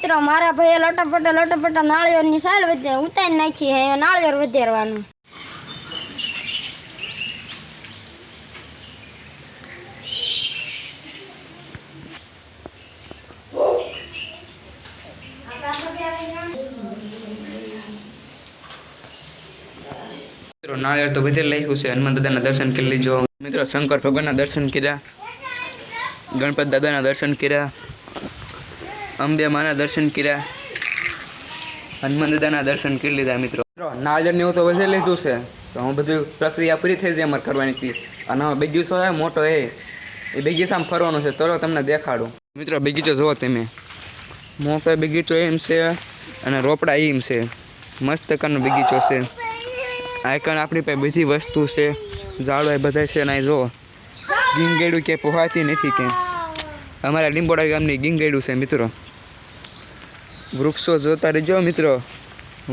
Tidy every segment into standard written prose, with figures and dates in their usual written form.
મિત્રો મારા ભાઈએ લટપટા નાળિયેરની સાલ ઉતારી નાખી હે નાળિયેર વધારવાનું. મિત્રો નાળિયેર તો બધે લખ્યું છે. હનુમાન દાદાના દર્શન કરી લીજો મિત્રો. શંકર ભગવાનના દર્શન કર્યા, ગણપત દાદાના દર્શન કર્યા, અંબે માના દર્શન કર્યા, હનુમાન દાદાના દર્શન કરી લીધા મિત્રો. નાળિયેર એવું તો બધે લીધું છે. તો હું બધું પ્રક્રિયા પૂરી થઈ જાય અમારે કરવાની હતી. અને હવે બગીચો છે મોટો એ બગીચામાં ફરવાનો છે. ચલો તમને દેખાડું મિત્રો. બગીચો જુઓ તમે, મોટો બગીચો એમ છે અને રોપડા એમ છે. મસ્ત પ્રકારનો બગીચો છે. આઈકણ આપણી પાસે બધી વસ્તુ છે, ઝાડો એ બધા છે. અને જો ગીંગેડું કે પોહાતી નથી કે અમારા લીંબોડા ગામની ગીંગેડું છે મિત્રો. વૃક્ષો જોતા રહેજો મિત્રો.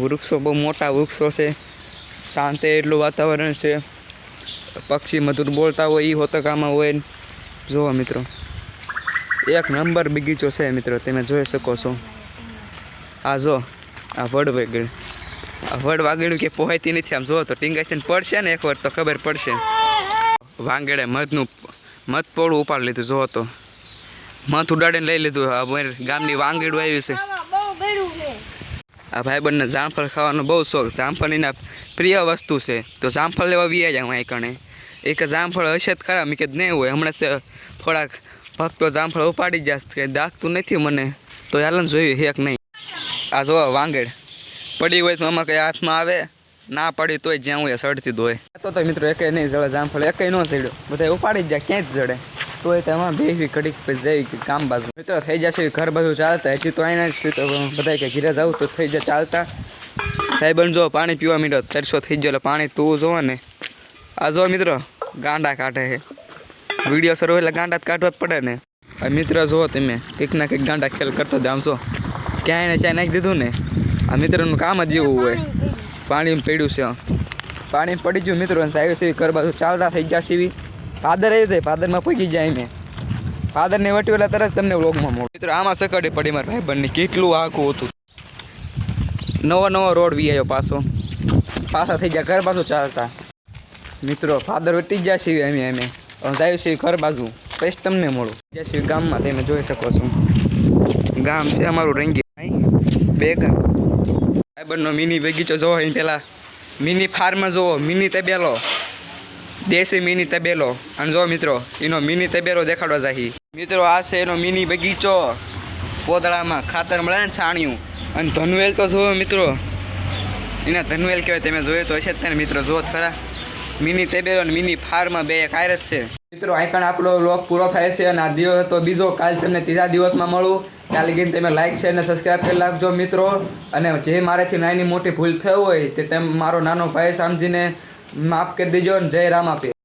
વૃક્ષો બહુ મોટા વૃક્ષો છે. શાંત એટલું વાતાવરણ છે. પક્ષી મધુર બોલતા હોય એ હોતકામાં હોય. જુઓ મિત્રો, એક નંબર બગીચો છે મિત્રો. તમે જોઈ શકો છો. આ જો આ વડ વાગેડું, આ વડ વાગેડું કે પોહાતી નથી. આમ જુઓ તો ટીંગાઈ પડશે ને એક વાર તો ખબર પડશે. વાંગેડે મધ પોળું ઉપાડી લીધું. જુઓ તો મધ ઉડાડીને લઈ લીધું. અમારે ગામની વાંગેડું આવ્યું છે. આ ભાઈબંધને જામફળ ખાવાનો બહુ શોખ. જામફળ એના પ્રિય વસ્તુ છે. તો જામફળ લેવા વી જાય અહીં કણે. એક જામફળ હશે જ ખરા. મેં કીધું નહીં હોય. હમણાં થોડાક ભક્તો જામફળ ઉપાડી જશે. કંઈ દાખતું નથી મને તો હાલને જોયું હેક નહીં. આ જો વાંગેડ પડી હોય તો આમાં કંઈ હાથમાં આવે, ના પડી તોય જ્યાં હોય સડતી જ હોય. તો મિત્રો એકે નહીં જડે જામફળ, એકે ન ચડ્યો. બધા ઉપાડી જ જાય, ક્યાંય જ જડે. તોય તેમાં બેસી ઘડીક પછી જઈ કામ બાજુ મિત્રો થઈ જશે. ઘર બાજુ ચાલતા હજી તો અહીંયા જ તો બધા કે ઘીરે જવું તો થઈ જાય ચાલતા. સાહેબ જો પાણી પીવા મીડો તરસો થઈ ગયો. એટલે પાણી તું જોવો ને. આ જો મિત્રો ગાંડા કાઢે છે. વિડીયો શરૂ એટલે ગાંડા જ કાઢવા જ પડે ને. આ મિત્ર જુઓ તમે, કંઈક ના કંઈક ગાંડા ખેલ કરતો જ. આમ જો ક્યાંય ને ક્યાંય નાખી દીધું ને. આ મિત્રનું કામ જ એવું હોય. પાણી પડ્યું છે, પાણી પડી ગયું મિત્રો. સાહેબ છે ઘર બાજુ ચાલતા થઈ ગયા છે. ફાધર આવી જાય, ફાધરમાં પહોંચી જાય. મેં ફાધરને વટ્યું એટલે તરત તમને વ્લોગમાં મળું મિત્રો. આમાં સકડી પડી મારા ભાઈબંધની. કેટલું આખું હતું. નવો રોડ વી આવ્યો પાછા થઈ ગયા ઘર બાજુ ચાલતા મિત્રો. ફાધર વટી ગયા છીએ અમે જાય છીએ ઘર બાજુ. પછી તમને મળું જ્યાં છીએ ગામમાં. તમે જોઈ શકો છો ગામ છે અમારું રંગી બે ગામ. ભાઈબંધનો મિની બગીચો જોવો. અહીં પહેલાં મિની ફાર્મ જોવો, મિની તબેલો, દેશી મિની તબેલો. અને જો મિત્રો એનો મિની તબેલો દેખાડવા જાય મિત્રો. આ છે એનો મિની બગીચો. પોદળામાં ખાતર મળે ને છાણિયું. અને ધનવેલ તો જુઓ મિત્રો, એના ધનવેલ કહેવાય. તમે જોયો તો હશે જ ને મિત્રો. જો ખરા મિની તબેલો અને મિની ફાર્મ બે એક હારે જ છે મિત્રો. આઈકણ આપણો વ્લોગ પૂરો થાય છે. અને આ દિવસ તો બીજો, કાલ તમને ત્રીજા દિવસમાં મળું. ત્યાં લગીને તમે લાઈક શેર અને સબસ્ક્રાઈબ કરી નાખજો મિત્રો. અને જે મારેથી નાની મોટી ભૂલ થઈ હોય તે તેમ મારો નાનો ભાઈ સમજીને માફ કરી દેજો. અને જય રામ આપે.